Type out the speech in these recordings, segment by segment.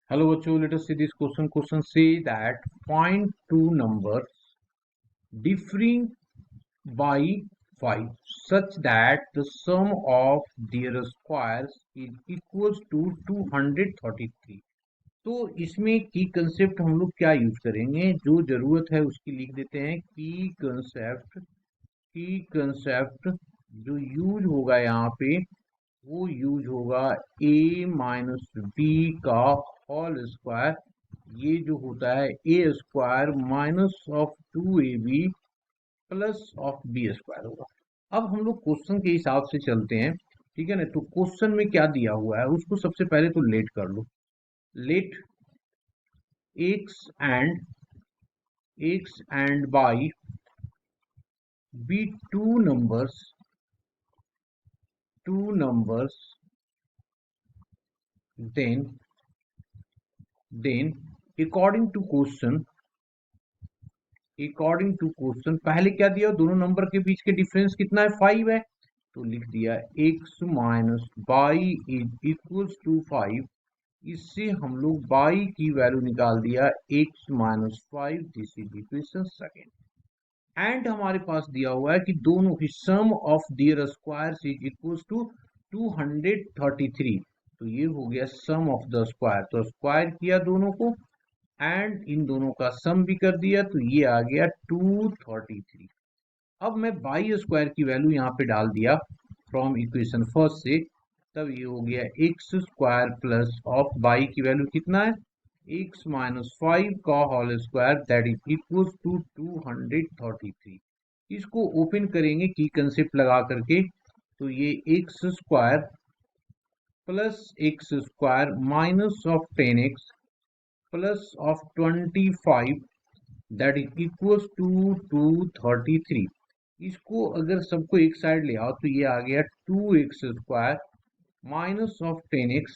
Hello बच्चों, let us see this question. Question say that find two numbers differing by 5 such that the sum of their squares is equals to 233. तो इसमें की concept हम लोग क्या use करेंगे, जो जरूरत है उसकी लिख देते हैं। की कंसेप्ट जो यूज होगा यहाँ पे वो यूज होगा a माइनस बी का होल स्क्वायर। ये जो होता है A square minus of 2ab plus of B square होगा। अब हम लोग क्वेश्चन के हिसाब से चलते हैं, ठीक है ना। तो क्वेश्चन में क्या दिया हुआ है उसको सबसे पहले तो लेट कर लो। Let x and y be two numbers then according to question पहले क्या दिया, दोनों नंबर के बीच के डिफरेंस कितना है, 5 है। तो लिख दिया x minus y is equals to 5। इससे हम लोग y की वैल्यू निकाल दिया x minus 5। This is equation second. And हमारे पास दिया हुआ है कि दोनों की sum of their squares is equals to 233। तो ये हो गया सम ऑफ द स्क्वायर। तो स्क्वायर किया दोनों को एंड इन दोनों का सम भी कर दिया, तो ये आ गया 233। अब मैं बाई स्क्वायर की वैल्यू यहाँ पे डाल दिया फ्रॉम इक्वेशन फर्स्ट से, तब ये हो गया x square plus of y की वैल्यू कितना है, एक्स माइनस 5 का whole square that is equals to 233। इसको ओपन करेंगे की कंसेप्ट लगा करके, तो ये x square plus x square minus of 10x plus of 25 that is equals to 233। इसको अगर सबको एक साइड ले आओ तो ये आ गया 2x square minus of 10x,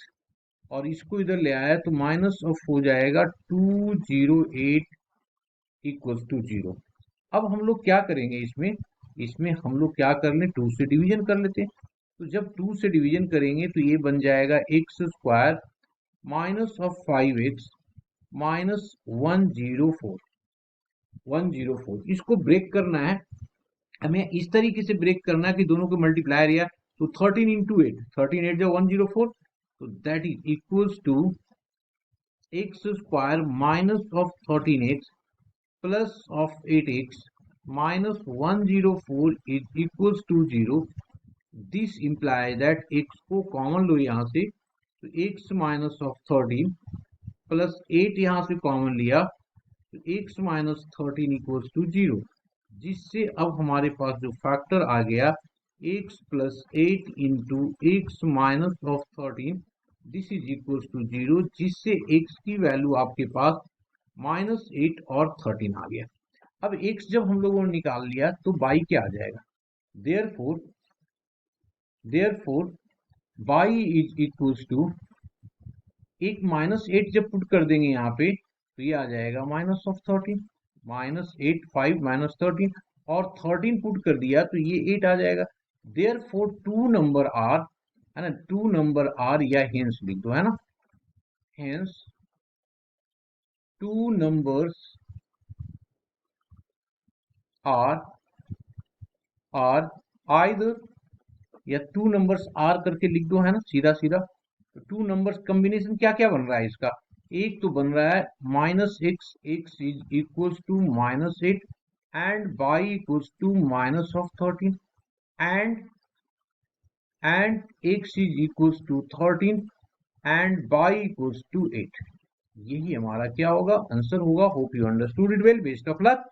और इसको इधर ले आया तो माइनस ऑफ हो जाएगा 208 इक्वल्स टू 0। अब हम लोग क्या करेंगे, इसमें हम लोग क्या कर ले, 2 से डिवीजन कर लेते हैं। तो जब 2 से डिवीजन करेंगे तो ये बन जाएगा x square minus of 5x minus 104। इसको ब्रेक करना है हमें, इस तरीके से ब्रेक करना है कि दोनों के मल्टीप्लाई एरिया। तो 13 इंटू 8, 13 8 जो 104, तो that is equals to x square minus of 13x plus of 8x minus 104 is equals to 0। This imply that x को कॉमन लो यहाँ से, तो x माइनस ऑफ 13 प्लस 8 यहाँ से कॉमन लिया तो x माइनस 13 इक्वल्स टू 0, जिससे अब हमारे पास जो फैक्टर आ गया x plus 8 into x minus of 13 this is equals to 0, जिससे x की वैल्यू आपके पास माइनस 8 और 13 आ गया। अब x जब हम लोगों ने निकाल लिया तो y क्या आ जाएगा, therefore y is equals to, एक माइनस 8 जब पुट कर देंगे यहाँ पे तो ये आ जाएगा माइनस ऑफ 13, माइनस 8 5 माइनस 13, और 13 पुट कर दिया तो ये 8 आ जाएगा। देयरफॉर टू नंबर आर, है ना, टू नंबर आर या हेंस लिख दो, है ना, hence two numbers are either, या टू नंबर्स आर करके लिख दो, है ना, सीधा सीधा। तो टू नंबर्स कॉम्बिनेशन क्या क्या बन रहा है इसका, एक तो बन रहा है minus x, x is equals to minus 8 and y equals to minus of 13 and x is equals to 13 and y equals to 8। यही हमारा क्या होगा, आंसर होगा। Hope you understood it well, best of luck.